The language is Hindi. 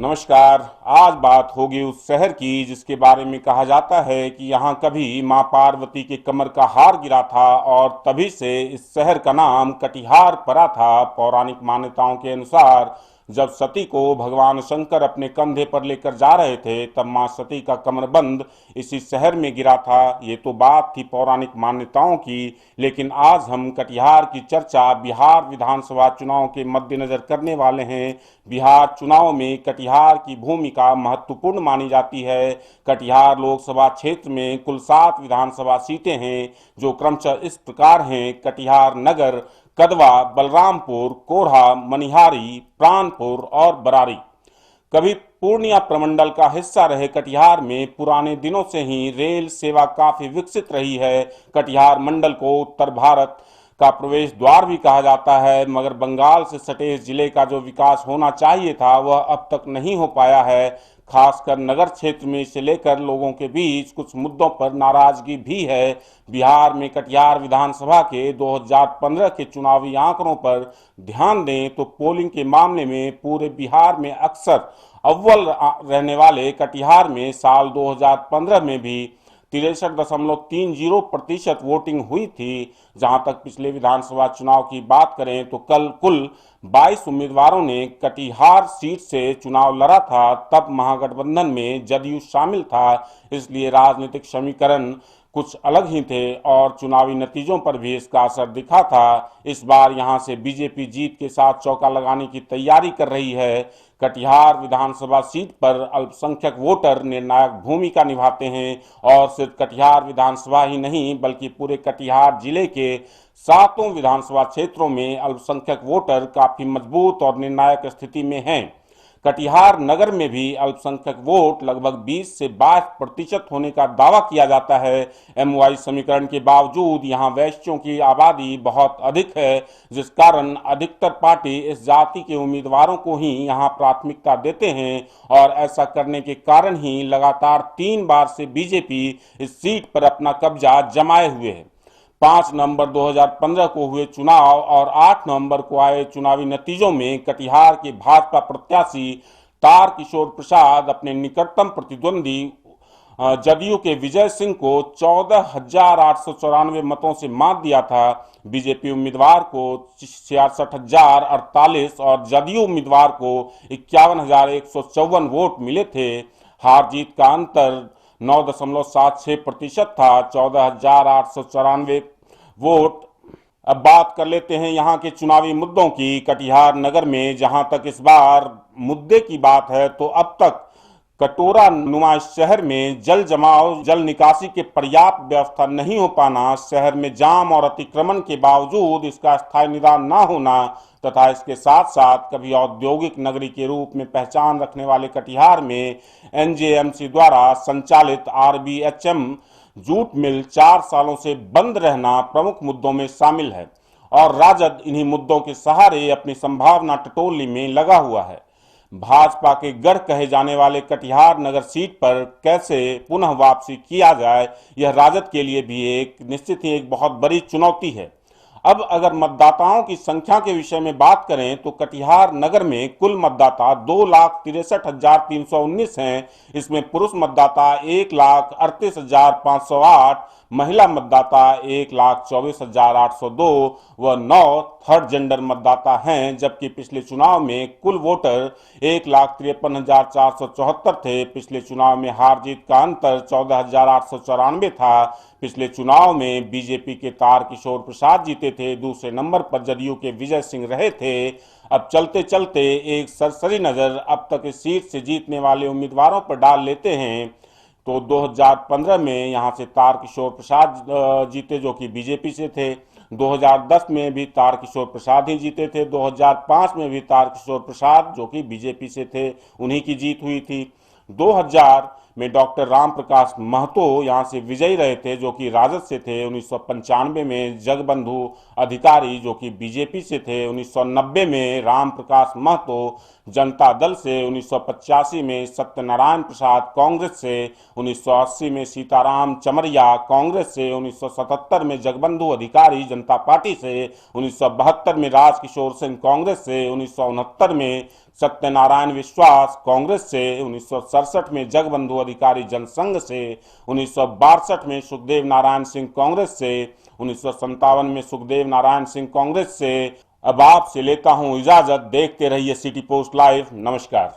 नमस्कार। आज बात होगी उस शहर की जिसके बारे में कहा जाता है कि यहाँ कभी मां पार्वती के कमर का हार गिरा था और तभी से इस शहर का नाम कटिहार पड़ा था। पौराणिक मान्यताओं के अनुसार जब सती को भगवान शंकर अपने कंधे पर लेकर जा रहे थे तब मां सती का कमरबंद इसी शहर में गिरा था। ये तो बात थी पौराणिक मान्यताओं की, लेकिन आज हम कटिहार की चर्चा बिहार विधानसभा चुनाव के मद्देनजर करने वाले हैं। बिहार चुनाव में कटिहार की भूमिका महत्वपूर्ण मानी जाती है। कटिहार लोकसभा क्षेत्र में कुल 7 विधानसभा सीटें हैं जो क्रमशः इस प्रकार हैं: कटिहार नगर, कदवा, बलरामपुर, कोढ़ा, मनिहारी, प्राणपुर और बरारी। कभी पूर्णिया प्रमंडल का हिस्सा रहे कटिहार में पुराने दिनों से ही रेल सेवा काफी विकसित रही है। कटिहार मंडल को उत्तर भारत का प्रवेश द्वार भी कहा जाता है, मगर बंगाल से सटे इस जिले का जो विकास होना चाहिए था वह अब तक नहीं हो पाया है। खासकर नगर क्षेत्र में इसे लेकर लोगों के बीच कुछ मुद्दों पर नाराजगी भी है। बिहार में कटिहार विधानसभा के 2015 के चुनावी आंकड़ों पर ध्यान दें तो पोलिंग के मामले में पूरे बिहार में अक्सर अव्वल रहने वाले कटिहार में साल 2015 में भी 63.30% वोटिंग हुई थी। जहां तक पिछले विधानसभा चुनाव की बात करें तो कल कुल 22 उम्मीदवारों ने कटिहार सीट से चुनाव लड़ा था। तब महागठबंधन में जदयू शामिल था, इसलिए राजनीतिक समीकरण कुछ अलग ही थे और चुनावी नतीजों पर भी इसका असर दिखा था। इस बार यहां से बीजेपी जीत के साथ चौका लगाने की तैयारी कर रही है। कटिहार विधानसभा सीट पर अल्पसंख्यक वोटर निर्णायक भूमिका निभाते हैं और सिर्फ कटिहार विधानसभा ही नहीं बल्कि पूरे कटिहार जिले के 7 विधानसभा क्षेत्रों में अल्पसंख्यक वोटर काफी मजबूत और निर्णायक स्थिति में हैं। कटिहार नगर में भी अल्पसंख्यक वोट लगभग 20 से 22% होने का दावा किया जाता है। एमवाई समीकरण के बावजूद यहाँ वैश्यों की आबादी बहुत अधिक है, जिस कारण अधिकतर पार्टी इस जाति के उम्मीदवारों को ही यहाँ प्राथमिकता देते हैं और ऐसा करने के कारण ही लगातार 3 बार से बीजेपी इस सीट पर अपना कब्जा जमाए हुए है। 5 नवंबर 2015 को हुए चुनाव और 8 नवंबर को आए चुनावी नतीजों में कटिहार के भाजपा प्रत्याशी तारकिशोर प्रसाद अपने निकटतम प्रतिद्वंदी जदयू के विजय सिंह को 14,894 मतों से मात दिया था। बीजेपी उम्मीदवार को 66,048 और जदयू उम्मीदवार को 51,154 वोट मिले थे। हार जीत का अंतर 9.76% था, 14,894 वोट। अब बात कर लेते हैं यहाँ के चुनावी मुद्दों की। कटिहार नगर में जहां तक इस बार मुद्दे की बात है तो अब तक कटोरा नुमा शहर में जल जमाव, जल निकासी के पर्याप्त व्यवस्था नहीं हो पाना, शहर में जाम और अतिक्रमण के बावजूद इसका स्थायी निदान न होना तथा इसके साथ साथ कभी औद्योगिक नगरी के रूप में पहचान रखने वाले कटिहार में एनजेएमसी द्वारा संचालित आरबीएचएम जूट मिल 4 सालों से बंद रहना प्रमुख मुद्दों में शामिल है और राजद इन्हीं मुद्दों के सहारे अपनी संभावना टटोलने में लगा हुआ है। भाजपा के गढ़ कहे जाने वाले कटिहार नगर सीट पर कैसे पुनः वापसी किया जाए, यह राजद के लिए भी एक निश्चित ही एक बहुत बड़ी चुनौती है। अब अगर मतदाताओं की संख्या के विषय में बात करें तो कटिहार नगर में कुल मतदाता 2,63,319 हैं। इसमें पुरुष मतदाता 1,38,508, महिला मतदाता 1,24,802 व 9 थर्ड जेंडर मतदाता हैं। जबकि पिछले चुनाव में कुल वोटर 1,53,474 थे। पिछले चुनाव में हार जीत का अंतर 14,894 था। पिछले चुनाव में बीजेपी के तारकिशोर प्रसाद जीते थे, दूसरे नंबर पर जदयू के विजय सिंह रहे थे। अब चलते चलते एक सरसरी नजर अब तक इस सीट से जीतने वाले उम्मीदवारों पर डाल लेते हैं तो 2015 में यहां से तारकिशोर प्रसाद जीते जो कि बीजेपी से थे। 2010 में भी तारकिशोर प्रसाद ही जीते थे। 2005 में भी तारकिशोर प्रसाद जो कि बीजेपी से थे, उन्हीं की जीत हुई थी। 2000 में डॉक्टर राम प्रकाश महतो यहाँ से विजयी रहे थे, जो कि राजद से थे। 1995 में जगबंधु अधिकारी, जो कि बीजेपी से थे। 1990 में राम प्रकाश महतो जनता दल से। 1985 में सत्यनारायण प्रसाद कांग्रेस से। 1980 में सीताराम चमरिया कांग्रेस से। 1977 में जगबंधु अधिकारी जनता पार्टी से। 1972 में राजकिशोर सिंह कांग्रेस से। 1969 में सत्यनारायण विश्वास कांग्रेस से। 1967 में जगबंधु अधिकारी जनसंघ से। 1962 में सुखदेव नारायण सिंह कांग्रेस से। 1957 में सुखदेव नारायण सिंह कांग्रेस से। अब आपसे लेता हूं इजाजत। देखते रहिए सिटी पोस्ट लाइव। नमस्कार।